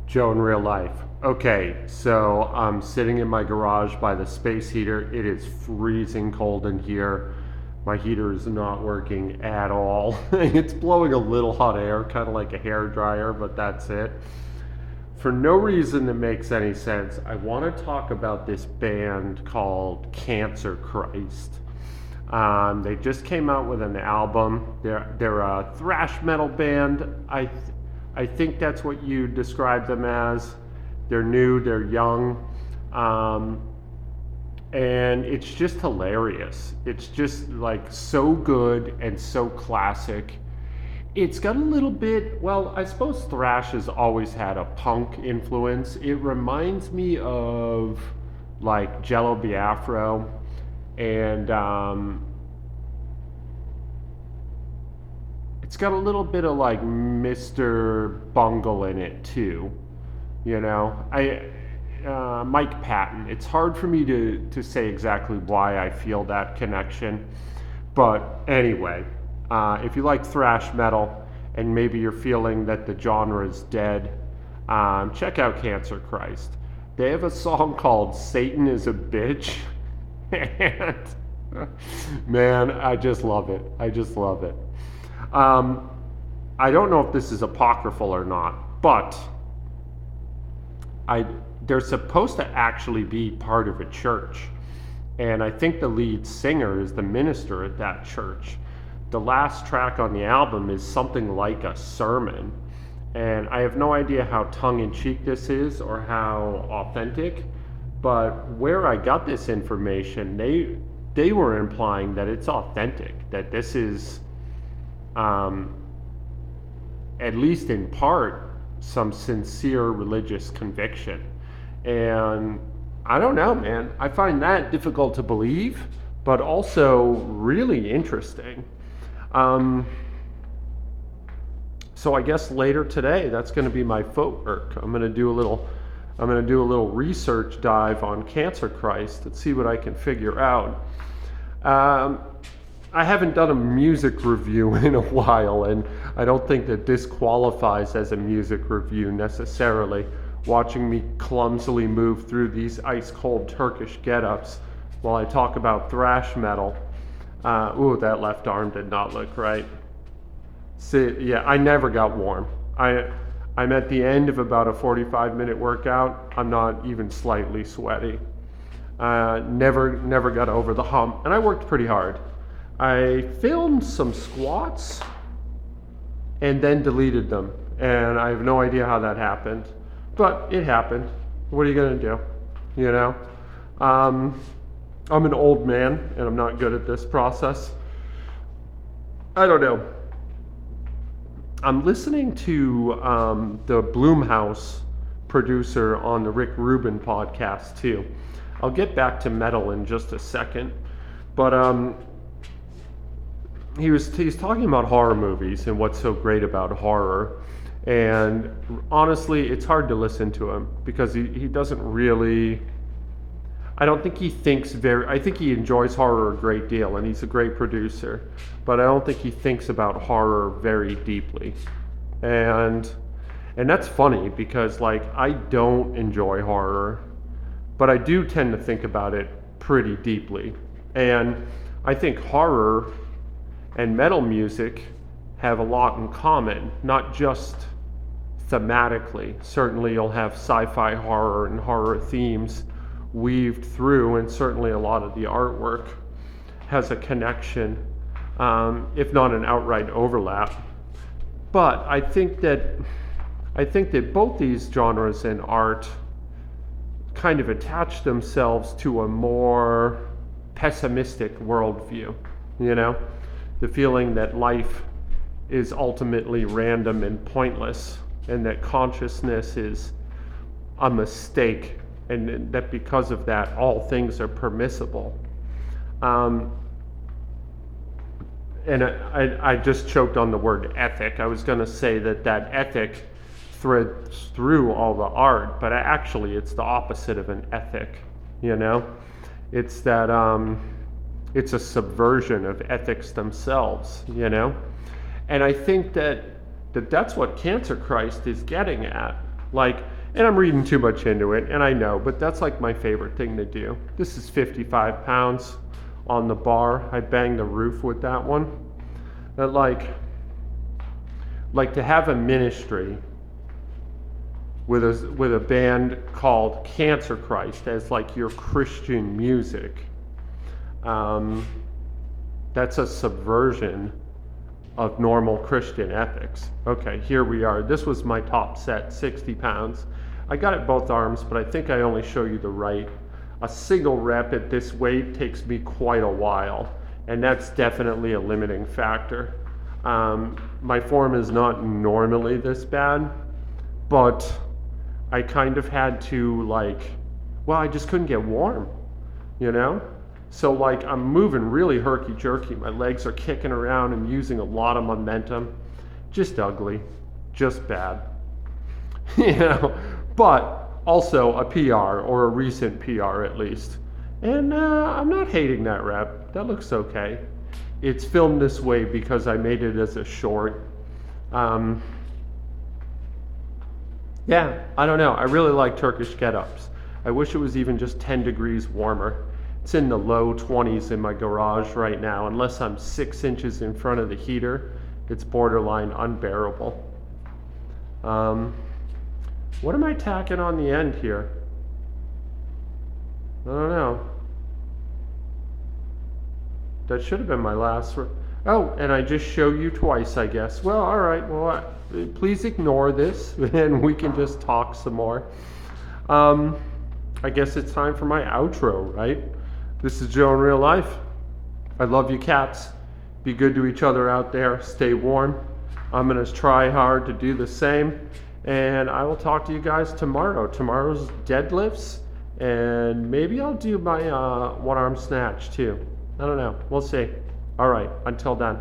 Joe in real life. Okay, so I'm sitting in my garage by the space heater. It is freezing cold in here. My heater is not working at all. It's blowing a little hot air, kind of like a hair dryer, but that's it. For no reason that makes any sense, I want to talk about this band called Cancer Christ. They just came out with an album. They're a thrash metal band. I think that's what you describe them as. They're new. They're young, um, and it's just hilarious. It's just like so good and so classic. It's got a little bit. Well, I suppose thrash has always had a punk influence. It reminds me of like Jello Biafro and it's got a little bit of like Mr. Bungle in it too. You know, I Mike Patton. It's hard for me to say exactly why I feel that connection, but anyway, if you like thrash metal and maybe you're feeling that the genre is dead, check out Cancer Christ. They have a song called "Satan Is a Bitch," and man, I just love it. I just love it. Um, I don't know if this is apocryphal or not, but I they're supposed to actually be part of a church, and I think the lead singer is the minister at that church. The last track on the album is something like a sermon, and I have no idea how tongue-in-cheek this is or how authentic, but where I got this information, they were implying that it's authentic, that this is um, at least in part, some sincere religious conviction. And I don't know, man. I find that difficult to believe, but also really interesting. Um, so I guess later today, that's going to be my footwork. I'm going to do a little research dive on Cancer Christ and see what I can figure out. Um, I haven't done a music review in a while, and I don't think that this qualifies as a music review necessarily. Watching me clumsily move through these ice cold Turkish get-ups while I talk about thrash metal. Ooh, that left arm did not look right. See, yeah, I never got warm. I'm at the end of about a 45-minute workout. I'm not even slightly sweaty. Never got over the hump, and I worked pretty hard. I filmed some squats and then deleted them, and I have no idea how that happened, but it happened. What are you gonna do? You know, um, I'm an old man, and I'm not good at this process. I don't know. I'm listening to the Bloomhouse producer on the Rick Rubin podcast too. I'll get back to metal in just a second, but he's talking about horror movies and what's so great about horror. And honestly, it's hard to listen to him because he doesn't really. I don't think he thinks very. I think he enjoys horror a great deal, and he's a great producer. But I don't think he thinks about horror very deeply, and that's funny because like I don't enjoy horror, but I do tend to think about it pretty deeply, and I think horror and metal music have a lot in common, not just thematically. Certainly, you'll have sci-fi horror and horror themes weaved through, and certainly a lot of the artwork has a connection, if not an outright overlap. But I think that both these genres in art kind of attach themselves to a more pessimistic worldview. You know, the feeling that life is ultimately random and pointless, and that consciousness is a mistake, and that because of that, all things are permissible. Um, and I just choked on the word ethic. I was going to say that ethic threads through all the art, but actually it's the opposite of an ethic, you know? It's that it's a subversion of ethics themselves, And I think that that's what Cancer Christ is getting at. Like, and I'm reading too much into it, and I know, but that's like my favorite thing to do. This is 55 pounds on the bar. I banged the roof with that one. That like to have a ministry with a band called Cancer Christ as like your Christian music. That's a subversion of normal Christian ethics. Okay, here we are. This was my top set, 60 pounds. I got it both arms, but I think I only show you the right. A single rep at this weight takes me quite a while, and that's definitely a limiting factor. My form is not normally this bad, but I kind of had to I just couldn't get warm, you know? So like I'm moving really herky-jerky. My legs are kicking around and using a lot of momentum. Just ugly, just bad, you know? But also a PR, or a recent PR at least. And I'm not hating that rep. That looks okay. It's filmed this way because I made it as a short. Yeah, I don't know. I really like Turkish get-ups. I wish it was even just 10 degrees warmer. It's in the low 20s in my garage right now. Unless I'm 6 inches in front of the heater, it's borderline unbearable. What am I tacking on the end here? I don't know. That should have been my last. Oh, and I just show you twice, I guess. Well, all right. Well, please ignore this, and we can just talk some more. I guess it's time for my outro, right? This is Joe in real life. I love you, cats. Be good to each other out there. Stay warm. I'm gonna try hard to do the same, and I will talk to you guys tomorrow. Tomorrow's deadlifts, and maybe I'll do my one-arm snatch too. I don't know. We'll see. All right. Until then.